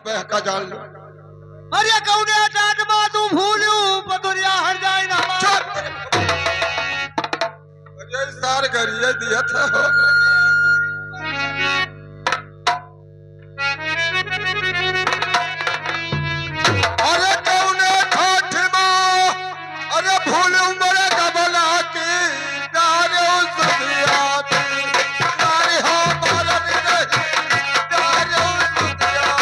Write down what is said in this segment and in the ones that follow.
बहका जान लो। अरे कौने डांट मा तू भूलू पतुरिया हट जाए ना अरे सार गरिए दिया था हो। अरे कौने ठाठ मां अरे भूलू मरे कबला की नारे सुधिया की नारे हो मारन नहीं नारे सुधिया।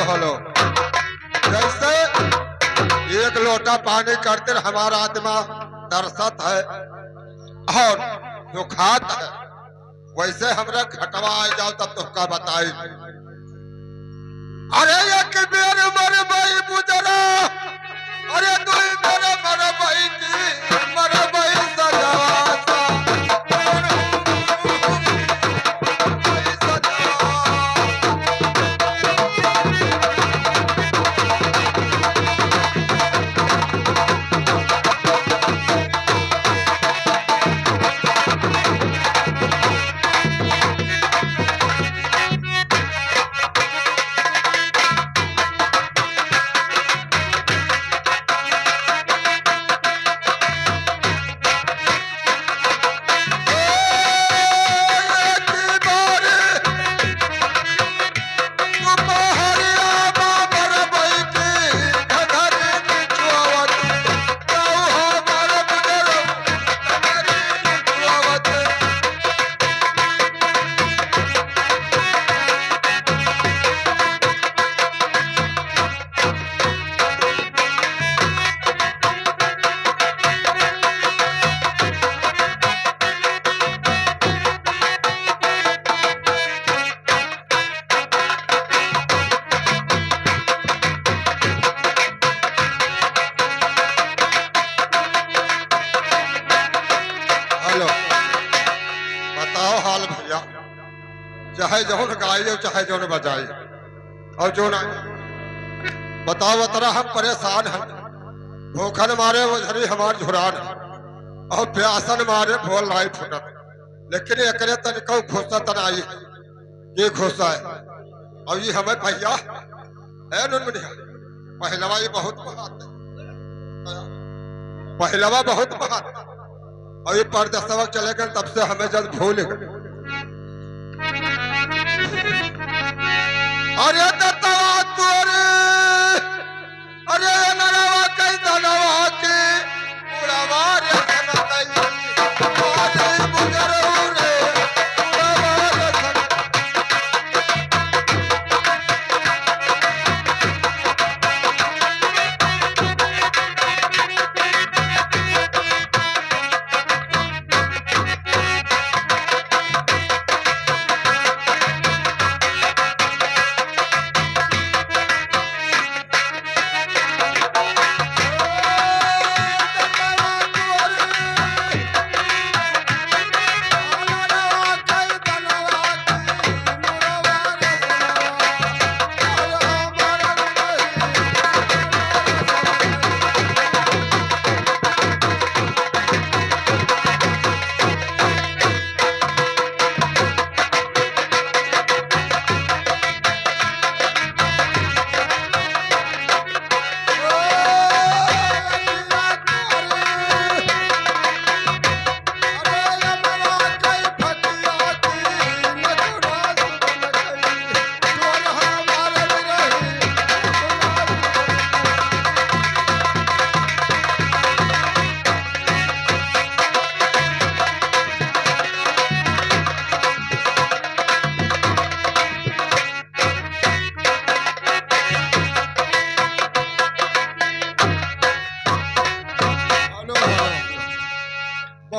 हेलो जैसे एक लोटा पानी करते हमारा आत्मा तरसत है और दुखात है, वैसे हमरा घटवा आ जाओ तब तुमका बताई। अरे एक बेर मर भाई बुजरा, अरे तू मेरे मर भाई की मर भाई सजावा चाहे जौन गाइए चाहे जौन बजाई और जो ना बताओ तरा हम परेशान हैं, भूखन मारे वो झरी हमार झुरान और प्यासन मारे भोल नहीं फुटत, लेकिन एकरे तनिको खुशा तनाई ये खुशा है। और ये हमें भैया है नुनमुनिया पहलवा ये बहुत महान पहलवा बहुत महान और ये परदेशवा चले गए तब से हमें जब भूल गए। अरे दत्तवा तोरे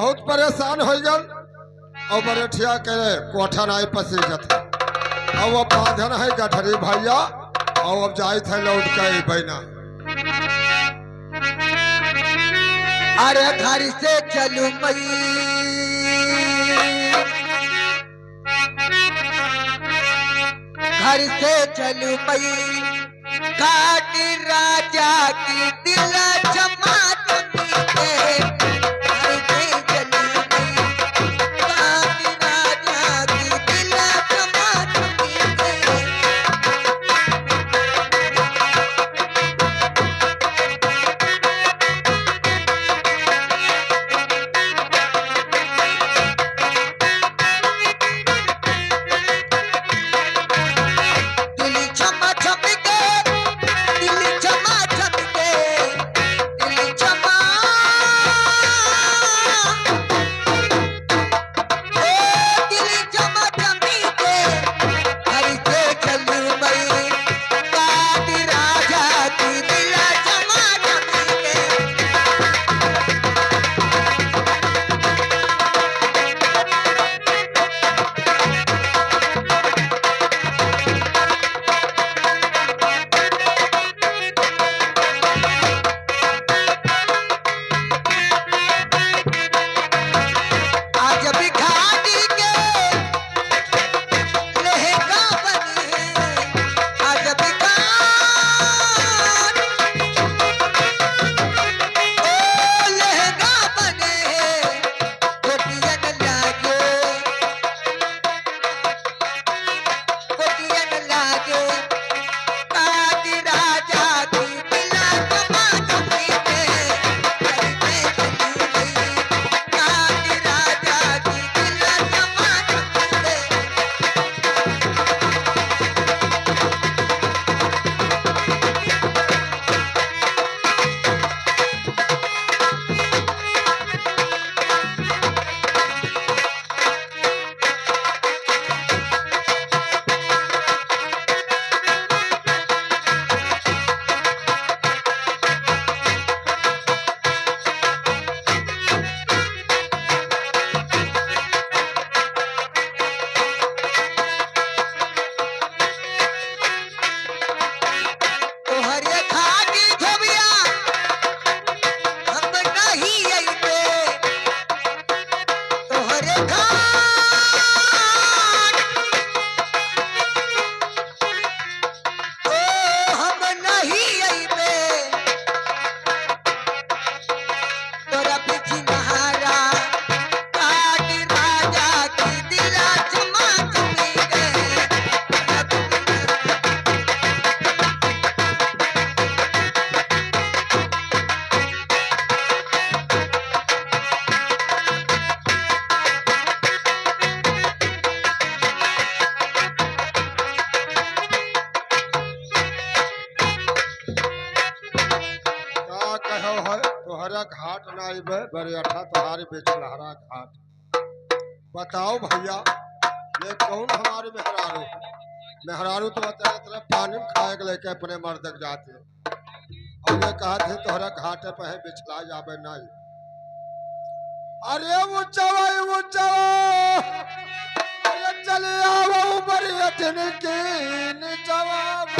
बहुत परेशान हो गल और बरेठिया के कोठा नहीं पसी जते अब वो बांधन है गठरी भैया और अब जाए थे लौट के बहना अरे घर से चलू मई घर से चलू मई काट राजा की दिल जमा तोहरा घाट ना आइबे बड़े अठा तोहारे बेचलहरा घाट बताओ भैया ये कौन हमारे मेहरारू मेहरारू तो तेरे तरफ पानी में खाए के लेके अपने मर्दक जाते और ये कहा थे तोहरा घाट पे है बिछला जाबे नहीं अरे वो अरे चले आओ बड़ी अठन के जवाब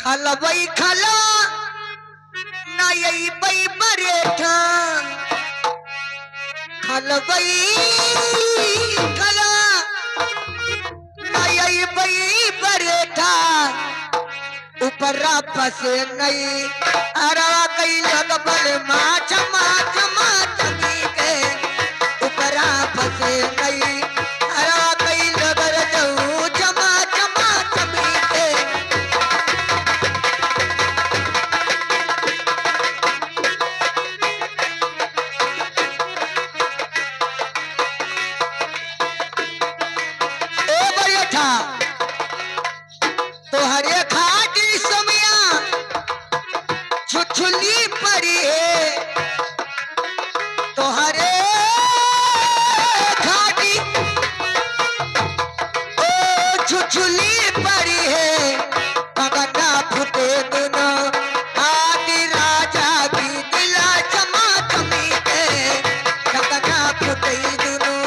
खलबई खला नई बई बरेठा खलबई खला नई बई बरेठा ऊपरा फसे नहीं अरवा कई लोग बल माच माच माच के ऊपरा फसे नहीं अरवा कई लोग रजऊ जमा जमा के ए बढ़िया था तो हरे खाटी समिया छुछुली पड़ी है तो हरे खाटी ओ छुछुली पड़ी है पगना फुटे दोनों आदि राजा की दिला चमा चमी के पगना फुटे दोनों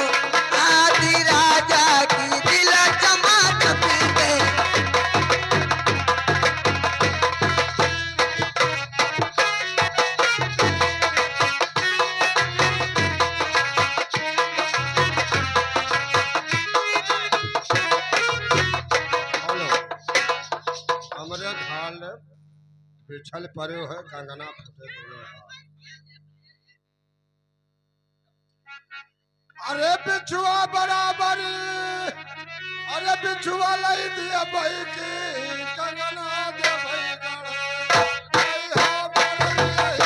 आदि राजा की दिला चमा चमी के हेलो हमरे घाल बिछल पड़े है कंगना फटे दोनों हाथ। अरे बिछुआ बराबरी अरे बिछुआ लाई दिया भाई की कंगना दे भाई गड़ा। आई हा बरई,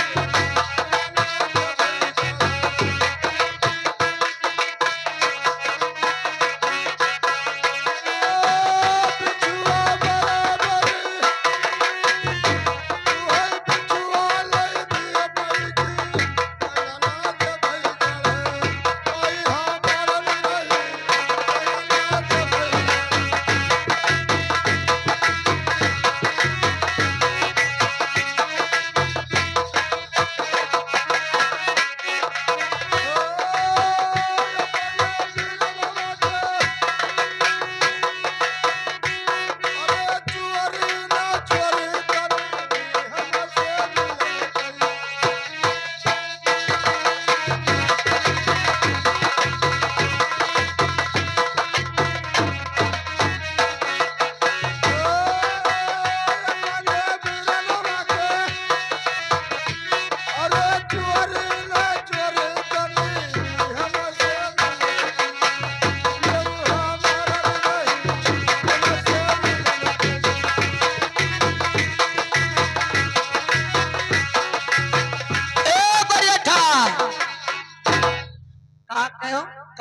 बिछुआ बराबरी ओए बिछुआ लाई दिया भाई की कंगना दे भाई गड़ा। आई हा बरई, कंगना दे भाई गड़ा।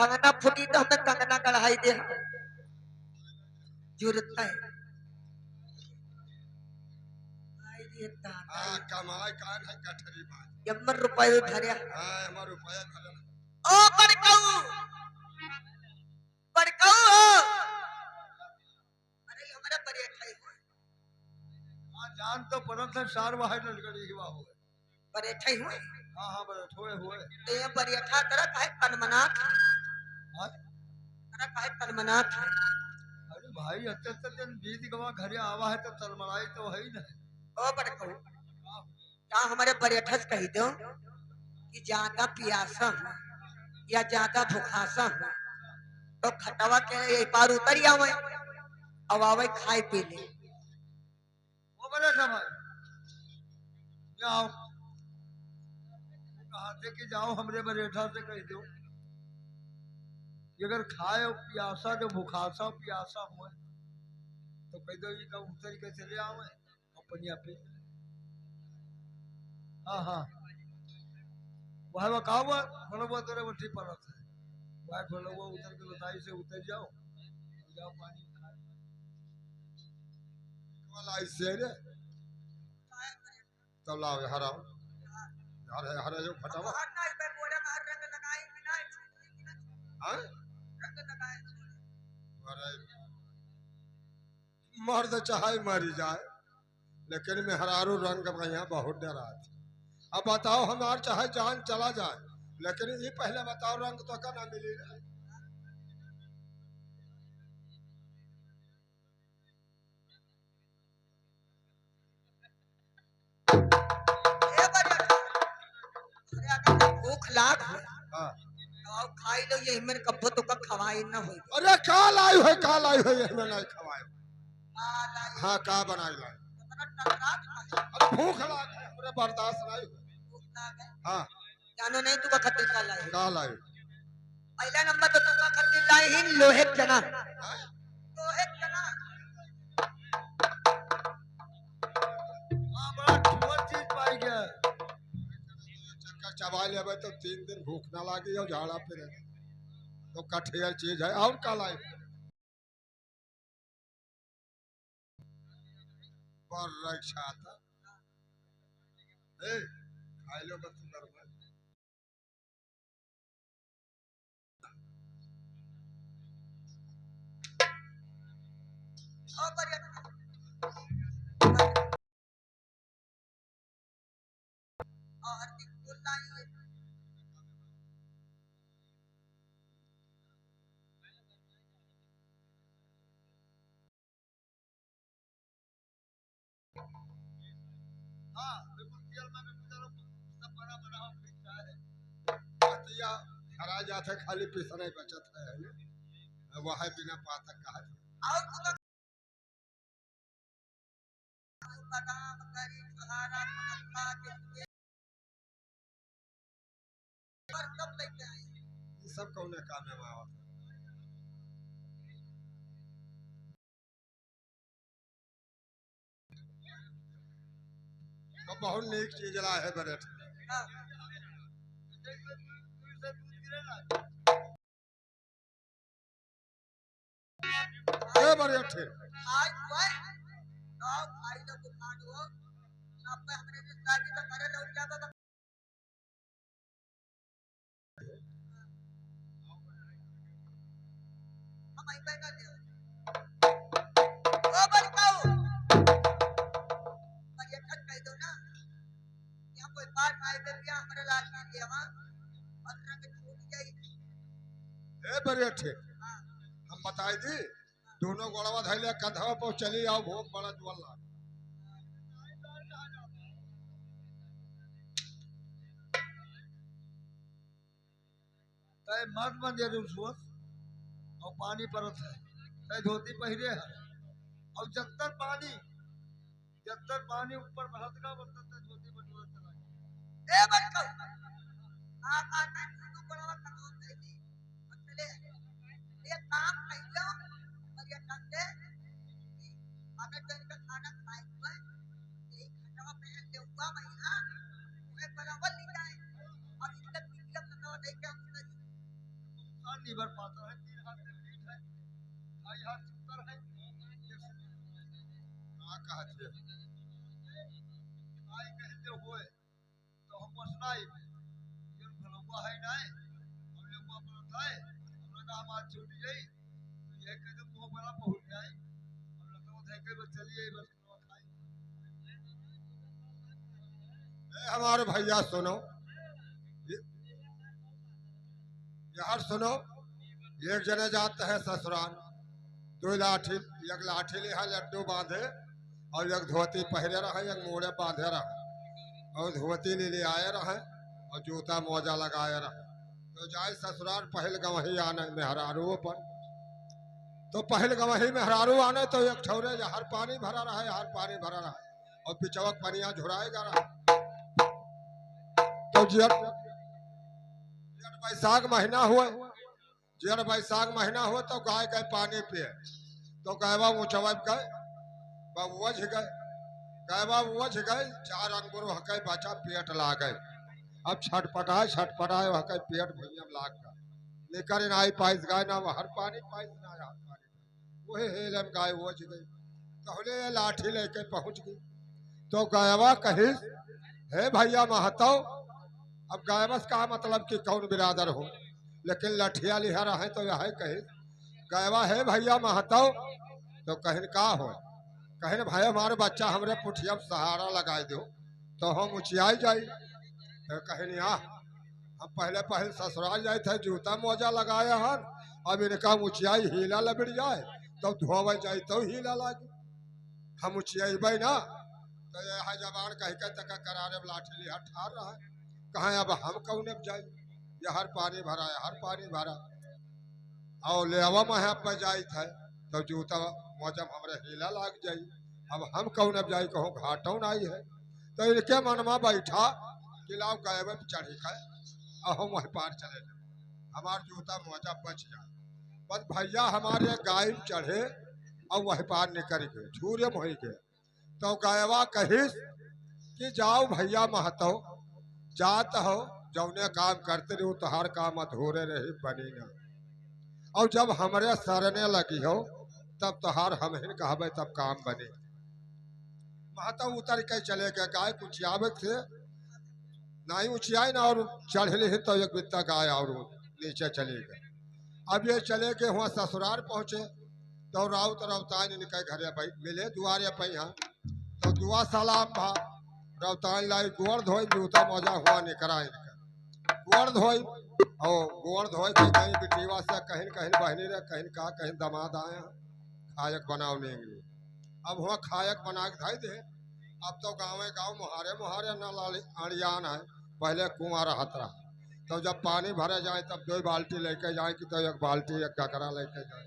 कंगना फूटी तो हमें कंगना कढ़ाई दे जरूरत है आई ये दादा कमाई कान है गठरी बात। यमर रुपए धरिया हमार रुपया धरन ओ बड़काऊ अरे हमारा बढ़िया खाई जान तो परम से सार वाहे लड़कड़ी की बात हो बढ़िया खाई हुए हां बैठोए हुए तो ये बढ़िया खा तरह काहे कनमनाथ हां तरह काहे कनमनाथ अरे भाई अत्य दिन बीत गवा घरे आवा है तो तलमलाई तो है ही नहीं। ओ बड़काऊ क्या हमारे पर्यटक कही दो कि ज्यादा पियासा हो या ज्यादा भूखासा हो तो खटवा के एक बार उतर आवे अब आवे खाए पी ले वो बड़े भाई जाओ कहा थे कि जाओ हमरे बरेठा से कह दो कि अगर खाए और प्यासा जो भूखासा प्यासा हुए तो कह दो ये तो उतर के चले आवे अपनी पे। हाँ हाँ वह बकाव बोलो वो तेरे वो ठीक पड़ा था वह बोलो वो उतर के बताई से उतर जाओ जाओ पानी खाए वाला ऐसे रे तब लाओ हराओ हरा जो फटावा मर्द चाहे मरी जाए लेकिन मेहरारू रंग यहाँ बहुत डरा थी। अब बताओ हमार चाहे जान चला जाए लेकिन ये पहले बताओ रंग तो का ना मिली रहा। भूख लाग हाँ खाई लो ये मेरे कब्बो तो का खवाई ना हो। अरे का लाई है ये में नहीं खवाए। हाँ का बनाई लाई सकरात का है। अरे भूख लाग है हमरे बर्दाश्त नहीं हो। भूख लाग है। हाँ जानो नहीं तू खत्ती का लाई। का लाए पहला नंबर तो तू खत्ती लाई ही लोहे के चना। हाँ? लोहे के चना। हाँ, बड़ा ठुमर चीज पाई गया। चक्कर चबा लेबे तो 3 दिन भूख ना लागी और झाड़ा फिरे तो कठिन चीज है। और का लाए पर रक्षा था ए खाई लो बस सुंदर में और बढ़िया। और हर दिन फूल लाई है। हाँ, बिल्कुल रियल में भी पूजा लोग सब बना बना हो फिर है। पतिया हरा जाते खाली पिसने बचत है वह बिना पातक का है। और तू बादाम करी सहारा मुनक्का के पर कब लेके आई। ये सब कौन काम में आवत तो बहुत नेक चीज ला है बड़े हाँ। से दूध गिरे ना। ए बड़े ठे आज हुआ और भाई लोग दुकान हो सब पे हमने भी शादी तो करे लौट जा बाबा। हम आई पे ना ले ओ बड़काऊ पर ये ठग कह दो ना यहाँ कोई बात आए तो क्या हमारे लाल में लिया वहाँ और रंग छूट गई। ए बड़े ठे हम बताई दी दोनों गोड़वा धैले कंधवा पर चली आओ भोग बड़ा ज्वला तय मर्द मन जरूर सुअत और पानी परत है। तय धोती पहिरे है और जब तक पानी ऊपर बढ़त का तब तक धोती बटोरत चला गया। ए बड़काऊ आप आता तू बड़ा कदम देगी और चले ये काम कर लो और ये करते अगर दिन का खाना खाए हुए यही खटावा पहन ले हुआ महीना उन्हें बराबर ली जाए और इससे पीछे खटावा नहीं क्या उसका इंसान नहीं भर पाता है। 3 हाथ से पीठ है, 2.5 हाथ ऊपर है। का कहत है आई कहते हुए तो हम मसनाई ये भलवा है ना हम लोग अपना थाए हम लोग हमार छूट गई तो ये कहते मुंह बड़ा पहुंच जाए हम लोग तो थे के चलिए बस खाए। ए हमारे भैया सुनो यार सुनो एक जने जाते हैं ससुराल 2 लाठी एक लाठी लिहा लड्डू बांधे और एक धोती पहरे रहे एक मोड़े बांधे रहे और धोती ले आए रहे और जूता मोजा लगाए रहे तो जाए ससुराल पहल गवही आने मेहरारू पर तो पहल गवही मेहरारू आने तो एक ठौरे हर पानी भरा रहा और पिचवक पनिया झुराएगा रहा तो जेठ बैसाख महीना हुआ जेठ बैसाख महीना हुआ तो गाय गए पानी पिए तो गायबा ऊंचवा गए बउआ गए गायबा उवझ गए 4 अंगुर हके बचा पेट ला गए अब छटपटाए हके पेट भैया लाग गए लेकर नाई पाइस गाय ना हर पानी पाइस ना हर पानी वही हेलन गाय उवझ गई कहले लाठी लेके पहुंच गई तो गायबा कही हे भैया महतो अब गायबस का मतलब कि कौन बिरादर हो लेकिन लठिया लिहा रहे तो यह कही गायबा हे भैया महतो तो कहिन का हो कहिन भाई हमारे बच्चा हमरे पुठिया में सहारा लगाए दो तो हम उचियाई जाई तो कहिन हम पहले ससुराल जाए थे जूता मोजा लगाए हन अब इनका उचियाई हीला लबड़ जाए तो धोवे जाए तो हीला लागे हम उचियाई ना तो यह जबान कह के तक करारे लाठी लिहा ठार रहा कहा अब हम कौन जाए ये हर पानी भरा और ले अब मैं पे जाए थे तो जूता मौजम हमरे हीला लाग जाई अब हम कौन अब जाई कहूँ घाटों आई है। तो इनके मन में बैठा कि लाओ गए में चढ़ी खाए और हम वहीं पार चले जाए, हमार जूता मोजा बच जाए। बस भैया हमारे गाय चढ़े और वहीं पार निकल गए, झूरे मोही गए। तो गयवा कहिस कि जाओ भैया महतो, जात हो जौने काम करते रहो तोहार काम अधूरे रही बनी ना। और जब हमरे सरने लगी हो तब तोहार हम हिन कहबे तब काम बने। महतो उतर के चले गए, गाय कुचियावे थे नहीं उचियाई ना, और चढ़ले ही तो एक बित्ता गाय और नीचे चले गए। अब ये चले के वहाँ ससुराल पहुँचे तो राउत रौतान इनके घरे भाई मिले दुआरे पे यहाँ। तो दुआ सलाम भा रौतान लाई गोड़ धोई जूता मोजा हुआ निकरा इनका गोड़ धोई और गोड़ धोई के कहीं बिटीवा से कहीं कहीं बहनी रे कहीं का कहीं दमाद आए खायक बनाओ लेंगे। अब वहाँ खायक बना के धाई दे। अब तो गाँव मुहारे मुहारे न लाली अड़ियान है, पहले कुआं रहत रहा। तो जब पानी भरे जाए तब 2 बाल्टी लेके जाए कि तो एक बाल्टी एक गकरा लेके जाए।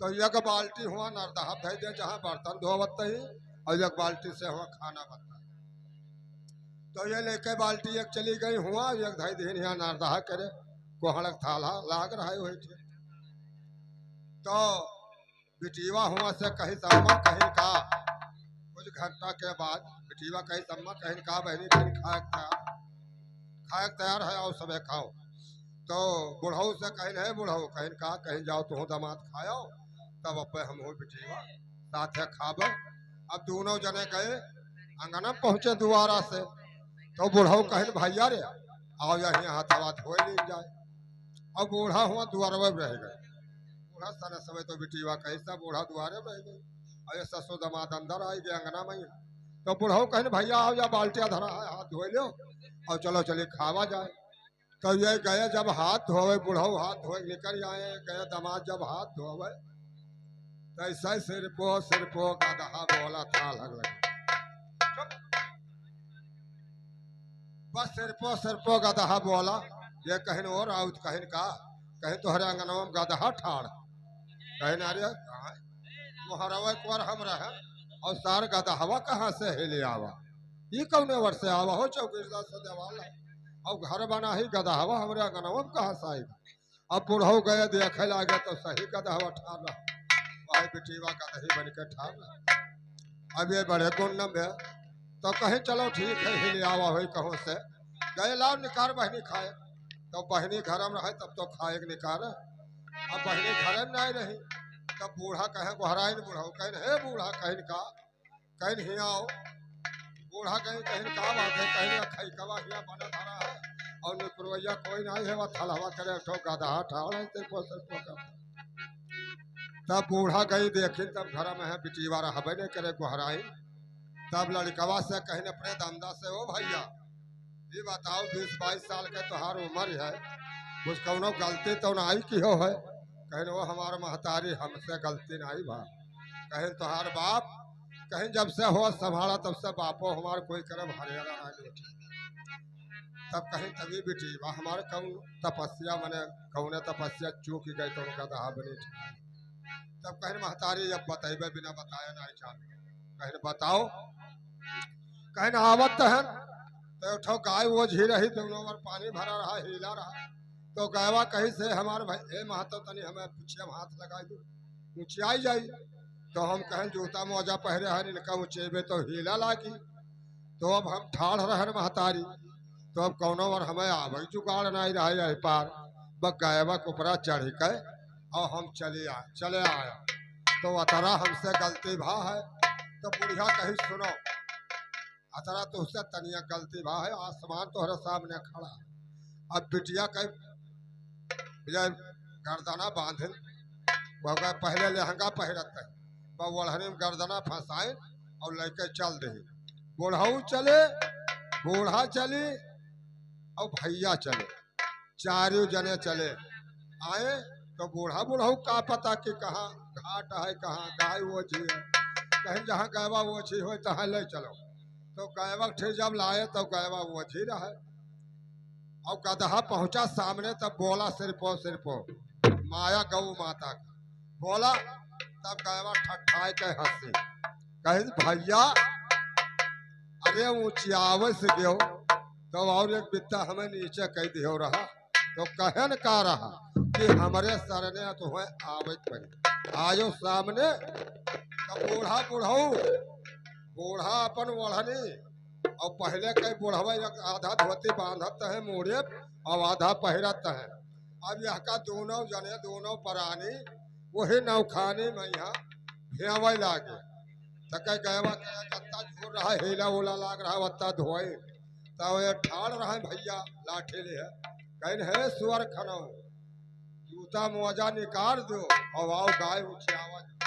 तो एक बाल्टी हुआ नरदहा धै दे जहाँ बर्तन धोवत ही, और एक बाल्टी से हुआ खाना बनता। तो ये लेके बाल्टी एक चली गई हुआ, एक धै दिन यहाँ नरदहा करे कोहड़क थाला लाग रहा है वही थे। तो बिटीवा हुआ से कहीं सम्मा कहीं का कुछ घंटा के बाद बिटीवा कहीं सम्मा कहीं का बहनी कहीं खायक तैयार है और सबे खाओ। तो बुढ़ऊ से कहीं है बुढ़ऊ कहीं का कहीं जाओ तुम दामाद खाओ तब अपे हम हो बिटीवा साथे खाबो। अब दोनों जने गए अंगना पहुंचे दुआरा से। तो बुढ़ऊ कहीं भैया रे आओ यही हाथवा धो ली जाए। अब बूढ़ा हुआ दुआरवे में रह गए। बूढ़ा सन समय तो बिटीवा कैसा बूढ़ा दुआरे में रह गई। अरे ससुर दामाद अंदर आई गए अंगना में। तो बुढ़ऊ कहीं भैया आओ या बाल्टिया धरा है हाथ धो लो और चलो चलिए खावा जाए। तो ये गए जब हाथ धोवे बुढ़ऊ हाथ धोए निकल आए गए दामाद जब हाथ धोवे तो ऐसा सिरपो गदहा बोला था लग बस सिरपो गदहा बोला। ये कहीं और आउत कहीं का कहीं तोहरे अंगनवा में गदहा ठाड़ कहीं अरे मुहरवा पर हम रहे और सार गदहवा कहाँ से हिले आवा ये कौने वर्ष से आवा हो चौकीदार से देवाला और घर बना ही गदहवा हमारे अंगनवा में कहाँ से आएगा। अब बुढ़ऊ गए देखे लागे तो सही गदहवा ठाड़ रहा भाई बिटीवा गदही बन के ठाड़ रहा। अब ये बड़े गुण में तो कहीं चलो ठीक है हिले आवा हुई कहूँ से गए लाओ निकार बहनी खाए। तो बहनी घर में रहे तब तो खाए निकार। अब बहनी घर में नहीं रही तब बूढ़ा कहे गोहराइन बूढ़ा कहीं हे बूढ़ा कहीं का कहीं हिया बूढ़ा कहीं कहीं का बात है कहीं खई कवा हिया बना धरा है और निपुरवैया कोई नहीं है वह थलवा करे ठो गदहा ठाड़ है तेरे को कर। तब बूढ़ा गई देखी तब घर में है बिटीवा रहबे नहीं करे गोहराइन। तब लड़कवा से कहीं अपने दमदा से ओ भैया ये बताओ 20-22 साल के तोहार उम्र है कुछ कौनो गलती तो नहीं की हो है। कहीं वो हमारा महतारी हमसे गलती नहीं भा कहीं तोहार बाप कहीं जब से हो संभाला तब से बापो हमार कोई करम हरियाणा नहीं तब कहीं तभी बिटी वह हमारे कौन तपस्या मने कौन तपस्या चूक गई तो उनका दहा बनी तब कहीं महतारी जब बताइबे बिना बताए नहीं चाल कहीं बताओ कहीं आवत है तो उठो गाय वो झी रही दोनों बार पानी भरा रहा हिला रहा। तो गैवा कहीं से हमारे भाई ए महतो तनी हमें पूछे हाथ लगा दो ऊंचाई जाई। तो हम कहें जूता मोजा पहरे हैं इनका ऊंचेबे तो हिला लागी। तो अब हम ठाड़ रहे महतारी तो अब कौनो बार हमें आवे जुगाड़ नहीं रहा यही पार बस गैवा के ऊपरा चढ़ के और हम चले आया। तो अतरा हमसे गलती भा है। तो बुढ़िया कहीं सुनो अतरा तो उससे तनिया गलती भा है आसमान तोहरे सामने खड़ा। अब बिटिया कहीं गर्दना बांधे पहले लहंगा पहरत है ओढ़नी में गर्दना फंसाए और लेके चल दे। बूढ़ऊ चले बूढ़ा चली और भैया चले चारों जने चले आए। तो बूढ़ा बूढ़ऊ का पता कि कहाँ घाट है कहाँ गाय वो झी है कहीं जहाँ गैवा वो झी हो तहाँ ले चलो। तो गैवा ठीक जब लाए तो गैवा वो झी रहा और गदहा पहुंचा सामने तब बोला सिरपो माया गौ माता का बोला। तब गैवा ठट्ठाए के हंसी कहे भैया अरे ऊंचियावे से गयो तो और एक बित्ता हमें नीचे कह दियो रहा तो कहन का रहा कि हमारे सरने तो है आवे पड़ी आयो सामने तो बूढ़ा बुढ़ऊ बूढ़ा अपन ओढ़नी और पहले कई बुढ़वा आधा धोती बांधत है मोड़े और आधा पहिरत है। अब यह का दोनों जने दोनों परानी वही नौखानी में यहाँ भेवे लागे तो कह गएवा कत्ता झूर रहा हेला ओला लाग रहा वत्ता धोए तो ये ठाड़ रहा है भैया लाठी ले है कहीं है सुअर खनाओ जूता मोजा निकाल दो और आओ गाय ऊँची आवाज